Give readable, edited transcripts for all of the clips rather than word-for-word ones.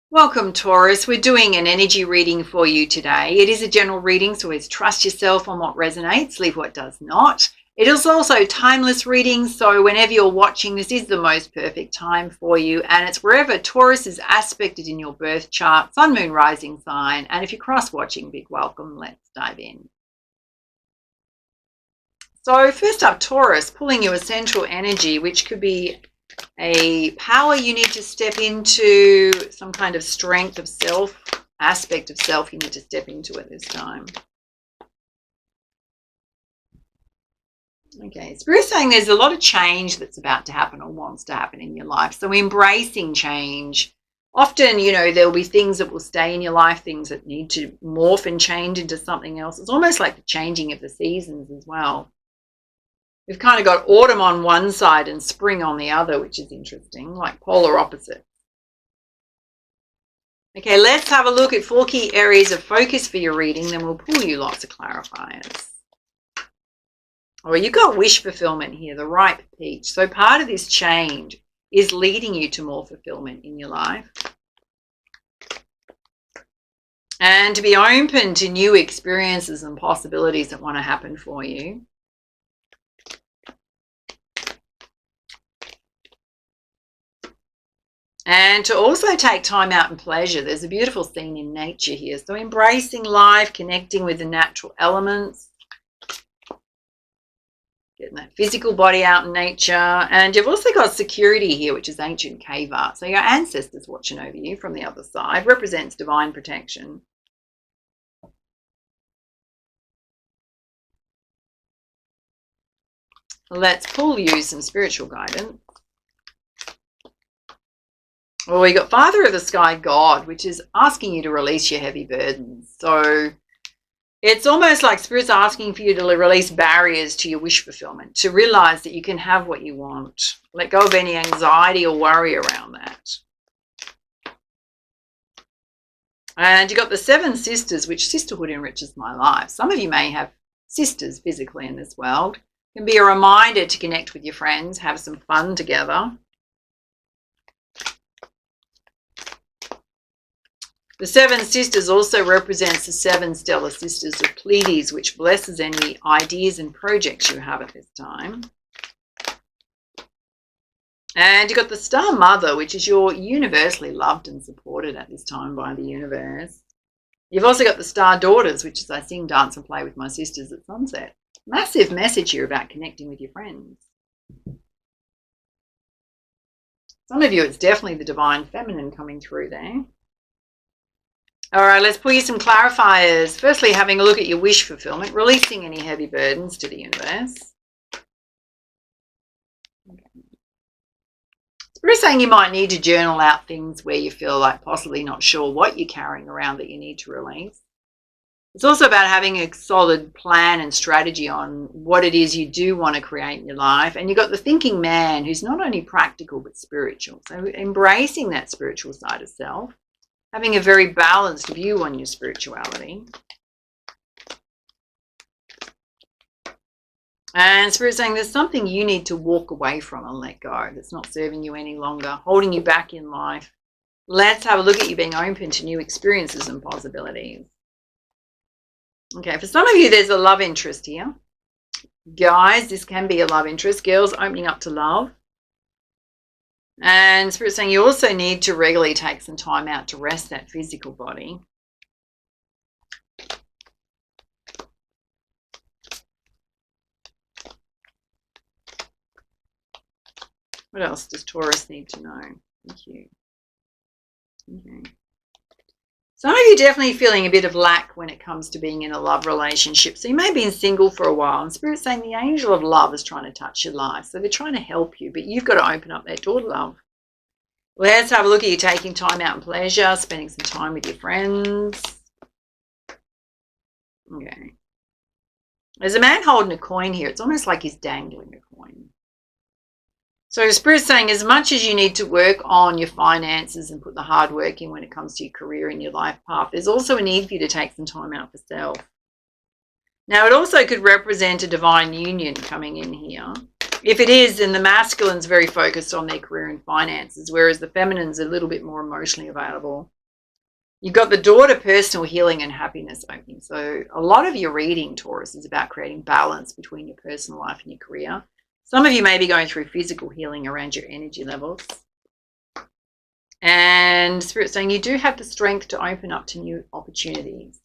Welcome, Taurus. We're doing an energy reading for you today. It is a general reading, so always trust yourself on what resonates, leave what does not. It is also timeless reading, so whenever you're watching, this is the most perfect time for you, and it's wherever Taurus is aspected in your birth chart, sun, moon, rising sign, and if you're cross-watching, big welcome. Let's dive in. So first up, Taurus, pulling your essential energy, which could be a power you need to step into, some kind of strength of self, aspect of self you need to step into at this time. Okay, Spirit's saying there's a lot of change that's about to happen or wants to happen in your life. So embracing change. Often, there'll be things that will stay in your life, things that need to morph and change into something else. It's almost like the changing of the seasons as well. We've kind of got autumn on one side and spring on the other, which is interesting, like polar opposites. Okay, let's have a look at 4 key areas of focus for your reading, then we'll pull you lots of clarifiers. Well, you've got wish fulfillment here, the ripe peach. So part of this change is leading you to more fulfillment in your life. And to be open to new experiences and possibilities that want to happen for you. And to also take time out and pleasure. There's a beautiful scene in nature here. So embracing life, connecting with the natural elements, getting that physical body out in nature. And you've also got security here, which is ancient cave art. So your ancestors watching over you from the other side represents divine protection. Let's pull you some spiritual guidance. Well, we got Father of the Sky, God, which is asking you to release your heavy burdens. So it's almost like Spirit's asking for you to release barriers to your wish fulfillment, to realize that you can have what you want. Let go of any anxiety or worry around that. And you got the 7 sisters, which sisterhood enriches my life. Some of you may have sisters physically in this world. It can be a reminder to connect with your friends, have some fun together. The 7 sisters also represents the 7 stellar sisters of Pleiades, which blesses any ideas and projects you have at this time. And you've got the Star Mother, which is you're universally loved and supported at this time by the universe. You've also got the Star Daughters, which is I sing, dance and play with my sisters at sunset. Massive message here about connecting with your friends. Some of you, it's definitely the divine feminine coming through there. All right, let's pull you some clarifiers. Firstly, having a look at your wish fulfillment, releasing any heavy burdens to the universe. Okay. Spirit's saying you might need to journal out things where you feel like possibly not sure what you're carrying around that you need to release. It's also about having a solid plan and strategy on what it is you do want to create in your life. And you've got the thinking man who's not only practical but spiritual. So embracing that spiritual side of self. Having a very balanced view on your spirituality. And Spirit's saying there's something you need to walk away from and let go that's not serving you any longer, holding you back in life. Let's have a look at you being open to new experiences and possibilities. Okay, for some of you, there's a love interest here. Guys, this can be a love interest. Girls, opening up to love. And Spirit's saying you also need to regularly take some time out to rest that physical body. What else does Taurus need to know? Thank you. Okay. Some of you are definitely feeling a bit of lack when it comes to being in a love relationship. So you may have been single for a while, and Spirit's saying the angel of love is trying to touch your life. So they're trying to help you, but you've got to open up that door to love. Let's have a look at you taking time out and pleasure, spending some time with your friends. Okay. There's a man holding a coin here. It's almost like he's dangling a coin. So Spirit's saying as much as you need to work on your finances and put the hard work in when it comes to your career and your life path, there's also a need for you to take some time out for self. Now, it also could represent a divine union coming in here. If it is, then the masculine's very focused on their career and finances, whereas the feminine's a little bit more emotionally available You've got the door to personal healing and happiness opening. So a lot of your reading, Taurus, is about creating balance between your personal life and your career. Some of you may be going through physical healing around your energy levels. And Spirit's saying you do have the strength to open up to new opportunities.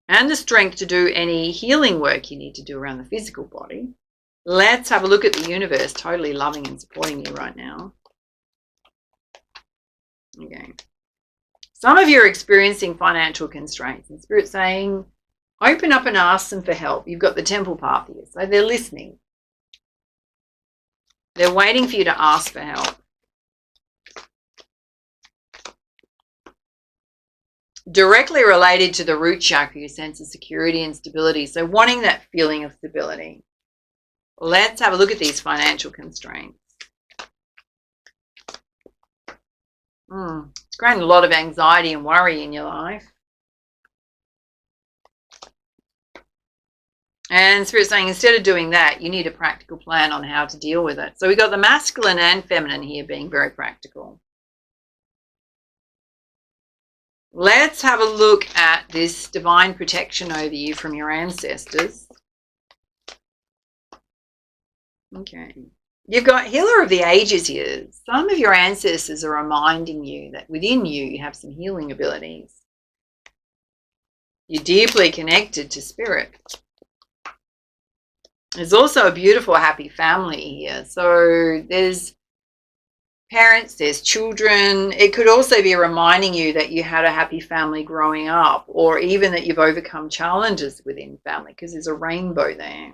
And the strength to do any healing work you need to do around the physical body. Let's have a look at the universe totally loving and supporting you right now. Okay. Some of you are experiencing financial constraints, and Spirit's saying, open up and ask them for help. You've got the temple path here, so they're listening. They're waiting for you to ask for help. Directly related to the root chakra, your sense of security and stability. So wanting that feeling of stability. Let's have a look at these financial constraints. It's creating a lot of anxiety and worry in your life. And Spirit's saying instead of doing that, you need a practical plan on how to deal with it. So we've got the masculine and feminine here being very practical. Let's have a look at this divine protection over you from your ancestors. Okay. You've got Healer of the Ages here. Some of your ancestors are reminding you that within you, you have some healing abilities. You're deeply connected to spirit. There's also a beautiful, happy family here. So there's parents, there's children. It could also be reminding you that you had a happy family growing up, or even that you've overcome challenges within family, because there's a rainbow there.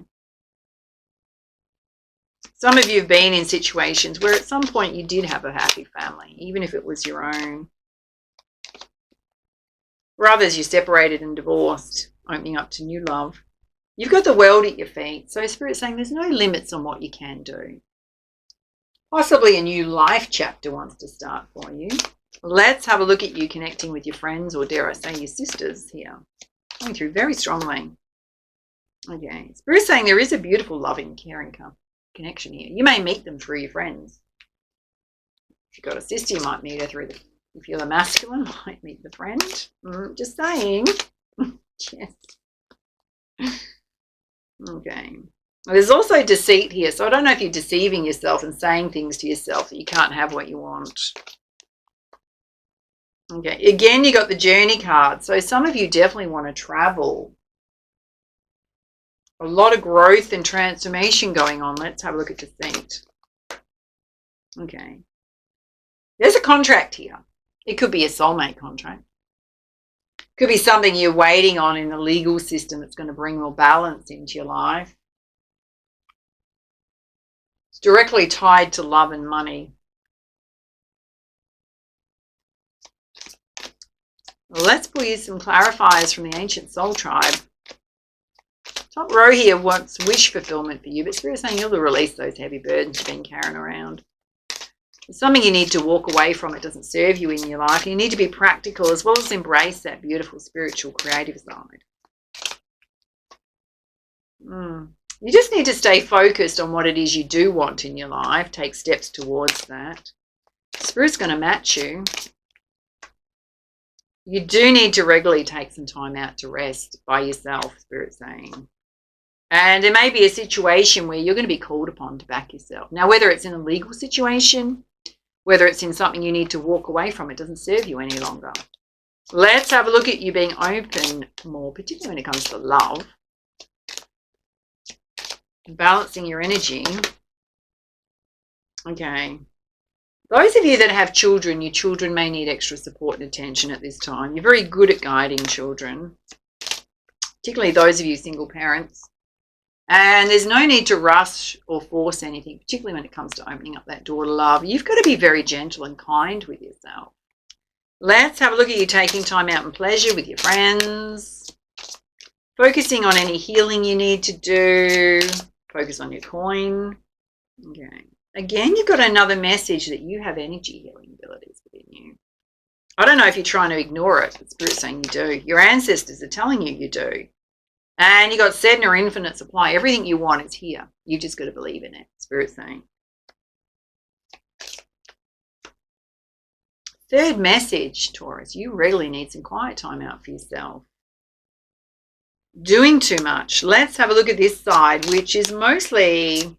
Some of you have been in situations where at some point you did have a happy family, even if it was your own. For others, you separated and divorced, opening up to new love. You've got the world at your feet. So Spirit's saying there's no limits on what you can do. Possibly a new life chapter wants to start for you. Let's have a look at you connecting with your friends, or dare I say your sisters here. Going through very strongly. Okay. Spirit's saying there is a beautiful, loving, caring connection here. You may meet them through your friends. If you've got a sister, you might meet her through if you're the masculine, might meet the friend. Just saying. Yes. Okay. There's also deceit here. So I don't know if you're deceiving yourself and saying things to yourself that you can't have what you want. Okay. Again, you got the journey card. So some of you definitely want to travel. A lot of growth and transformation going on. Let's have a look at deceit. Okay. There's a contract here. It could be a soulmate contract. Could be something you're waiting on in the legal system that's going to bring more balance into your life. It's directly tied to love and money. Well, let's pull you some clarifiers from the ancient soul tribe. Top row here wants wish fulfillment for you, but Spirit's saying you'll release those heavy burdens you've been carrying around. It's something you need to walk away from. It doesn't serve you in your life. You need to be practical as well as embrace that beautiful spiritual creative side. You just need to stay focused on what it is you do want in your life. Take steps towards that. Spirit's going to match you. You do need to regularly take some time out to rest by yourself, Spirit's saying. And there may be a situation where you're going to be called upon to back yourself. Now, whether it's in a legal situation, whether it's in something you need to walk away from, it doesn't serve you any longer. Let's have a look at you being open more, particularly when it comes to love. Balancing your energy. Okay. Those of you that have children, your children may need extra support and attention at this time. You're very good at guiding children, particularly those of you single parents. And there's no need to rush or force anything, particularly when it comes to opening up that door to love. You've got to be very gentle and kind with yourself. Let's have a look at you taking time out and pleasure with your friends. Focusing on any healing you need to do. Focus on your coin. Okay. Again, you've got another message that you have energy healing abilities within you. I don't know if you're trying to ignore it, but Spirit's saying you do. Your ancestors are telling you you do. And you got Sedna infinite supply. Everything you want is here. You've just got to believe in it, Spirit's saying. Third message, Taurus, you really need some quiet time out for yourself. Doing too much. Let's have a look at this side, which is mostly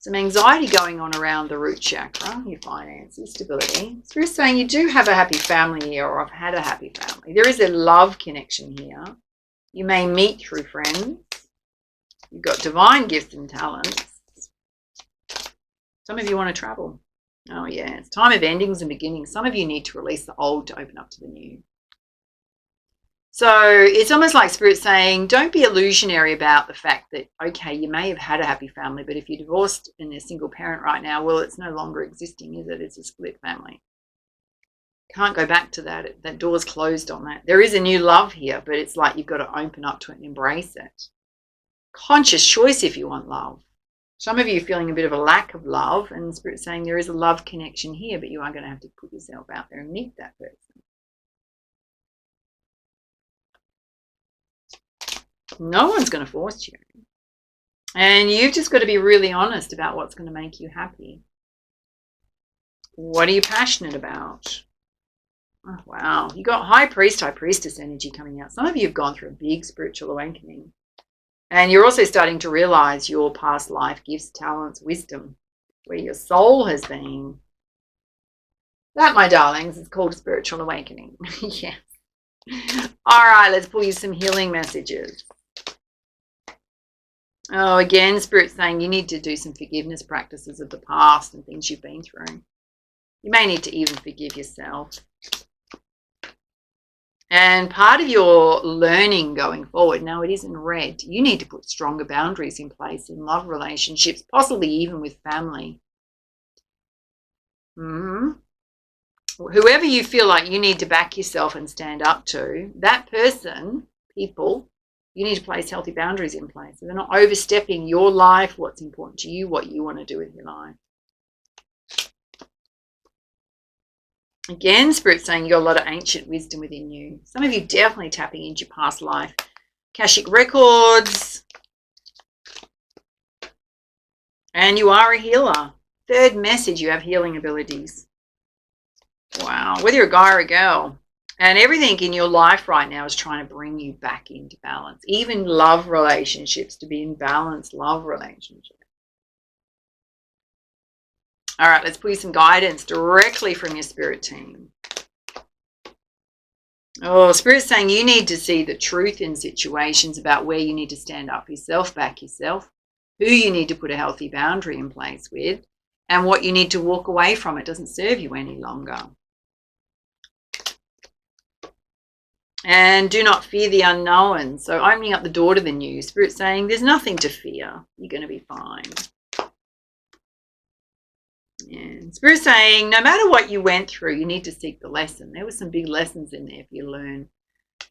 some anxiety going on around the root chakra, your finances, stability. Spirit saying you do have a happy family here, or I've had a happy family. There is a love connection here. You may meet through friends. You've got divine gifts and talents. Some of you want to travel. Oh yeah, it's time of endings and beginnings. Some of you need to release the old to open up to the new. So it's almost like Spirit saying, don't be illusionary about the fact that, okay, you may have had a happy family, but if you're divorced and you're a single parent right now, well, it's no longer existing, is it? It's a split family. Can't go back to that. That door's closed on that. There is a new love here, but it's like you've got to open up to it and embrace it. Conscious choice if you want love. Some of you are feeling a bit of a lack of love, and Spirit saying there is a love connection here, but you are going to have to put yourself out there and meet that person. No one's going to force you. And you've just got to be really honest about what's going to make you happy. What are you passionate about? Oh, wow. You got High Priest, High Priestess energy coming out. Some of you have gone through a big spiritual awakening. And you're also starting to realize your past life gifts, talents, wisdom, where your soul has been. That, my darlings, is called spiritual awakening. Yes. All right, let's pull you some healing messages. Oh, again, Spirit's saying you need to do some forgiveness practices of the past and things you've been through. You may need to even forgive yourself. And part of your learning going forward, now it is in red, you need to put stronger boundaries in place in love relationships, possibly even with family. Whoever you feel like you need to back yourself and stand up to, that person, people, you need to place healthy boundaries in place. So they're not overstepping your life, what's important to you, what you want to do with your life. Again, Spirit's saying you've got a lot of ancient wisdom within you. Some of you definitely tapping into your past life. Akashic records. And you are a healer. Third message, you have healing abilities. Wow, whether you're a guy or a girl. And everything in your life right now is trying to bring you back into balance. Even love relationships, to be in balance, love relationships. All right, let's put you some guidance directly from your spirit team. Oh, Spirit's saying you need to see the truth in situations about where you need to stand up for yourself, back yourself, who you need to put a healthy boundary in place with, and what you need to walk away from. It doesn't serve you any longer. And do not fear the unknown. So opening up the door to the new. Spirit's saying there's nothing to fear. You're going to be fine. Yeah. Spirit's saying no matter what you went through, you need to seek the lesson. There were some big lessons in there for you to learn.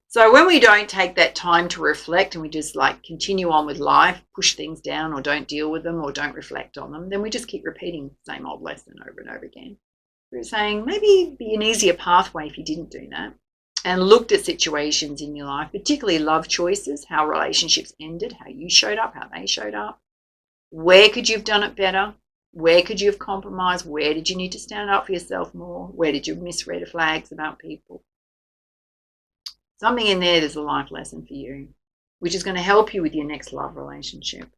So when we don't take that time to reflect and we just like continue on with life, push things down or don't deal with them or don't reflect on them, then we just keep repeating the same old lesson over and over again. Spirit's saying maybe it'd be an easier pathway if you didn't do that. And looked at situations in your life, particularly love choices, how relationships ended, how you showed up, how they showed up. Where could you have done it better? Where could you have compromised? Where did you need to stand up for yourself more? Where did you miss red flags about people? Something in there's a life lesson for you, which is going to help you with your next love relationship.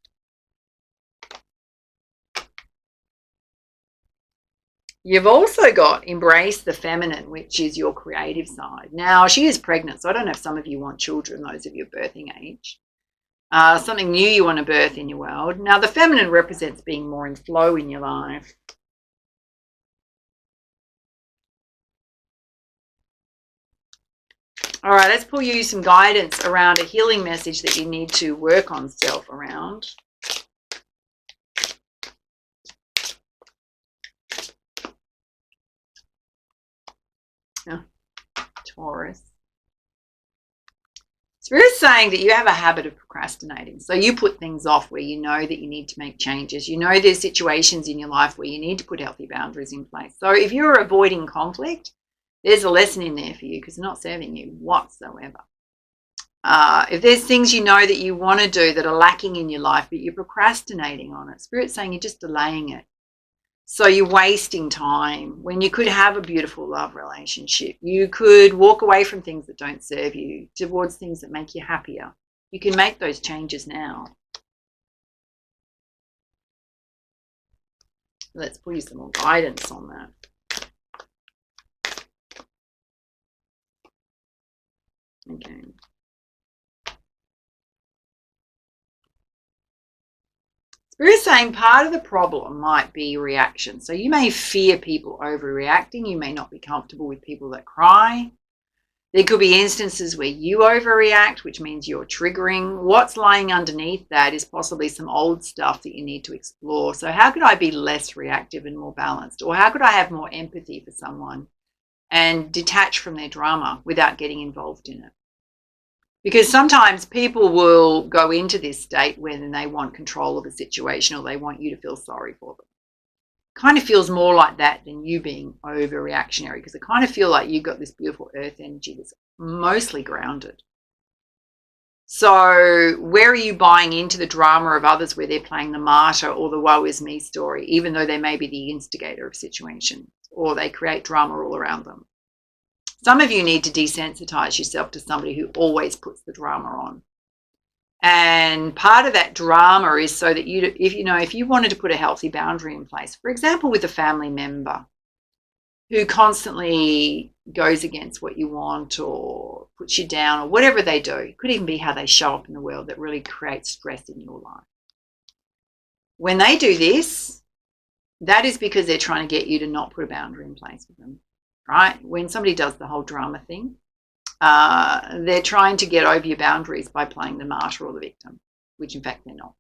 You've also got embrace the feminine, which is your creative side. Now, she is pregnant, so I don't know if some of you want children, those of you birthing age. Something new you want to birth in your world. Now, the feminine represents being more in flow in your life. All right, let's pull you some guidance around a healing message that you need to work on self around. Taurus. Spirit's saying that you have a habit of procrastinating. So you put things off where you know that you need to make changes. You know there's situations in your life where you need to put healthy boundaries in place. So if you're avoiding conflict, there's a lesson in there for you because it's not serving you whatsoever. If there's things you know that you want to do that are lacking in your life, but you're procrastinating on it, Spirit's saying you're just delaying it. So you're wasting time when you could have a beautiful love relationship. You could walk away from things that don't serve you towards things that make you happier. You can make those changes now. Let's put you some more guidance on that. Okay. Spirit saying part of the problem might be reaction. So you may fear people overreacting. You may not be comfortable with people that cry. There could be instances where you overreact, which means you're triggering. What's lying underneath that is possibly some old stuff that you need to explore. So how could I be less reactive and more balanced? Or how could I have more empathy for someone and detach from their drama without getting involved in it? Because sometimes people will go into this state when they want control of a situation or they want you to feel sorry for them. Kind of feels more like that than you being overreactionary, because I kind of feel like you've got this beautiful earth energy that's mostly grounded. So where are you buying into the drama of others where they're playing the martyr or the woe is me story, even though they may be the instigator of situations or they create drama all around them? Some of you need to desensitize yourself to somebody who always puts the drama on. And part of that drama is so that if you wanted to put a healthy boundary in place, for example, with a family member who constantly goes against what you want or puts you down or whatever they do, it could even be how they show up in the world that really creates stress in your life. When they do this, that is because they're trying to get you to not put a boundary in place with them. Right? When somebody does the whole drama thing, they're trying to get over your boundaries by playing the martyr or the victim, which in fact they're not.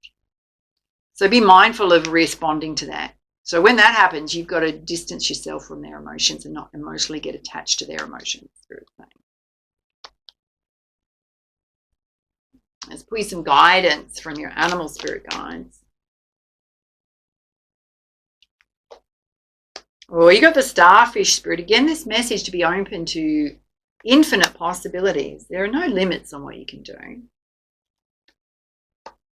So be mindful of responding to that. So when that happens, you've got to distance yourself from their emotions and not emotionally get attached to their emotions. Let's put you some guidance from your animal spirit guides. Oh, you got the starfish spirit. Again, this message to be open to infinite possibilities. There are no limits on what you can do.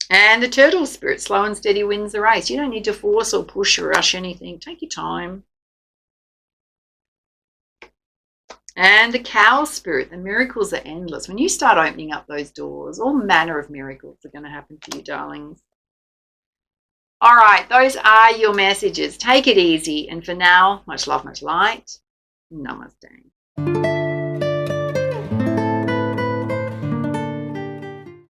And the turtle spirit, slow and steady wins the race. You don't need to force or push or rush anything. Take your time. And the cow spirit, the miracles are endless. When you start opening up those doors, all manner of miracles are going to happen for you, darlings. All right, those are your messages. Take it easy. And for now, much love, much light. Namaste.